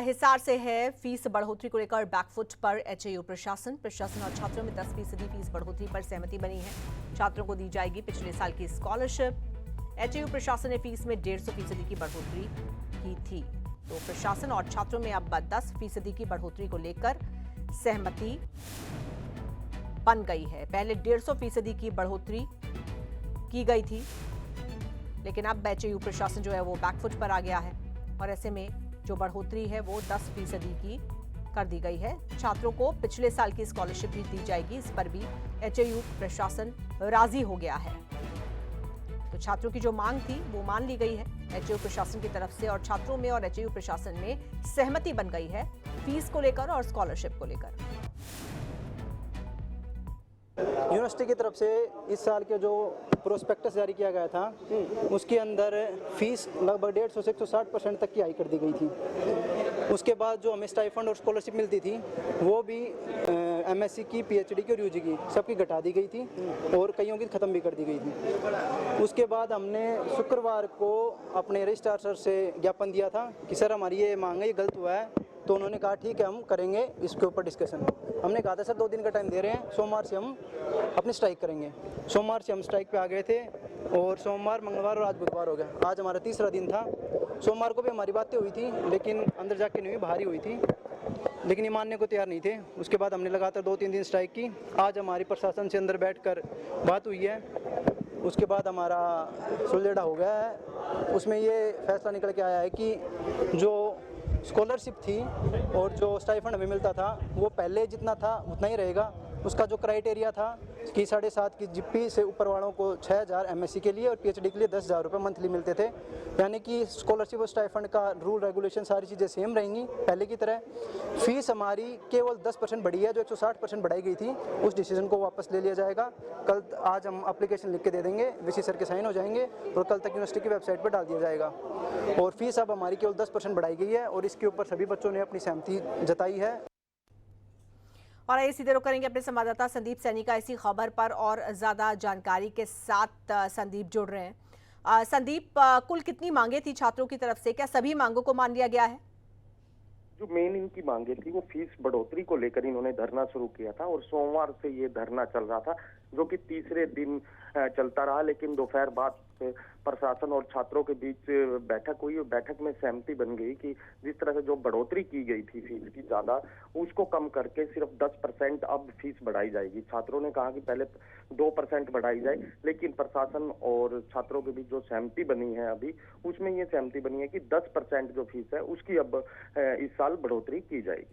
हिसार से है। फीस बढ़ोतरी को लेकर बैकफुट पर एचएयू प्रशासन और छात्रों में 10% फीस बढ़ोतरी पर सहमति बनी है। छात्रों को दी जाएगी पिछले साल की स्कॉलरशिप। एचएयू प्रशासन ने फीस में 150% की बढ़ोतरी की थी, तो प्रशासन और छात्रों में अब 10% की बढ़ोतरी को लेकर सहमति बन गई है। पहले 150% की बढ़ोतरी की गई थी, लेकिन अब एचएयू प्रशासन जो है वो बैकफुट पर आ गया है और ऐसे में जो बढ़ोतरी है वो 10% की कर दी गई है। छात्रों को पिछले साल की स्कॉलरशिप भी दी जाएगी, इस पर भी एचएयू प्रशासन राजी हो गया है। तो छात्रों की जो मांग थी वो मान ली गई है एचएयू प्रशासन की तरफ से और छात्रों में और एचएयू प्रशासन में सहमति बन गई है फीस को लेकर और स्कॉलरशिप को लेकर। यूनिवर्सिटी की तरफ से इस साल के जो प्रोस्पेक्टस जारी किया गया था उसके अंदर फीस लगभग 150 से 160% तक की हाई कर दी गई थी। उसके बाद जो हमें स्टाइफंड और स्कॉलरशिप मिलती थी वो भी एमएससी की, पीएचडी की और यूजी की सबकी घटा दी गई थी और कईयों की ख़त्म भी कर दी गई थी। उसके बाद हमने शुक्रवार को अपने रजिस्ट्रार सर से ज्ञापन दिया था कि सर हमारी ये मांग है, ये गलत हुआ है। तो उन्होंने कहा ठीक है हम करेंगे इसके ऊपर डिस्कशन। हमने कहा था सर 2 दिन का टाइम दे रहे हैं, सोमवार से हम अपनी स्ट्राइक करेंगे। सोमवार से हम स्ट्राइक पे आ गए थे और सोमवार, मंगलवार और आज बुधवार हो गया। आज हमारा तीसरा दिन था। सोमवार को भी हमारी बातें हुई थी लेकिन अंदर जाके नहीं हुई, बाहर ही हुई थी, लेकिन ये मानने को तैयार नहीं थे। उसके बाद हमने लगातार 2-3 दिन स्ट्राइक की। आज हमारी प्रशासन से अंदर बैठकर बात हुई है, उसके बाद हमारा सुलझड़ा हो गया है। उसमें ये फैसला निकल के आया है कि जो स्कॉलरशिप थी और जो स्टाइफंड हमें मिलता था वो पहले जितना था उतना ही रहेगा। उसका जो क्राइटेरिया था कि 7.5 की जीपी से ऊपर वालों को 6,000 एमएससी के लिए और पीएचडी के लिए 10,000 रुपये मंथली मिलते थे। यानी कि स्कॉलरशिप और स्टाइफंड का रूल रेगुलेशन सारी चीज़ें सेम रहेंगी पहले की तरह। फीस हमारी केवल 10% बढ़ी है, जो 160% बढ़ाई गई थी उस डिसीजन को वापस ले लिया जाएगा। आज हम एप्लीकेशन लिख के दे देंगे, वीसी सर के साइन हो जाएंगे और कल तक यूनिवर्सिटी की वेबसाइट पर डाल दिया जाएगा। और फीस अब हमारी केवल 10% बढ़ाई गई है और इसके ऊपर सभी बच्चों ने अपनी सहमति जताई है। और आइए सीधे रुख करेंगे अपने संवाददाता संदीप सैनी का इसी खबर पर और ज्यादा जानकारी के साथ। संदीप जुड़ रहे हैं। संदीप, कुल कितनी मांगे थी छात्रों की तरफ से? क्या सभी मांगों को मान लिया गया है? जो मेन इनकी मांगे थी वो फीस बढ़ोतरी को लेकर इन्होंने धरना शुरू किया था और सोमवार से ये धरना चल रहा था, जो कि तीसरे दिन चलता रहा। लेकिन दोपहर बाद प्रशासन और छात्रों के बीच बैठक हुई और बैठक में सहमति बन गई कि जिस तरह से जो बढ़ोतरी की गई थी फीस की ज्यादा, उसको कम करके सिर्फ 10% अब फीस बढ़ाई जाएगी। छात्रों ने कहा कि पहले 2% बढ़ाई जाए, लेकिन प्रशासन और छात्रों के बीच जो सहमति बनी है अभी, उसमें ये सहमति बनी है कि 10% जो फीस है उसकी अब इस साल बढ़ोतरी की जाएगी।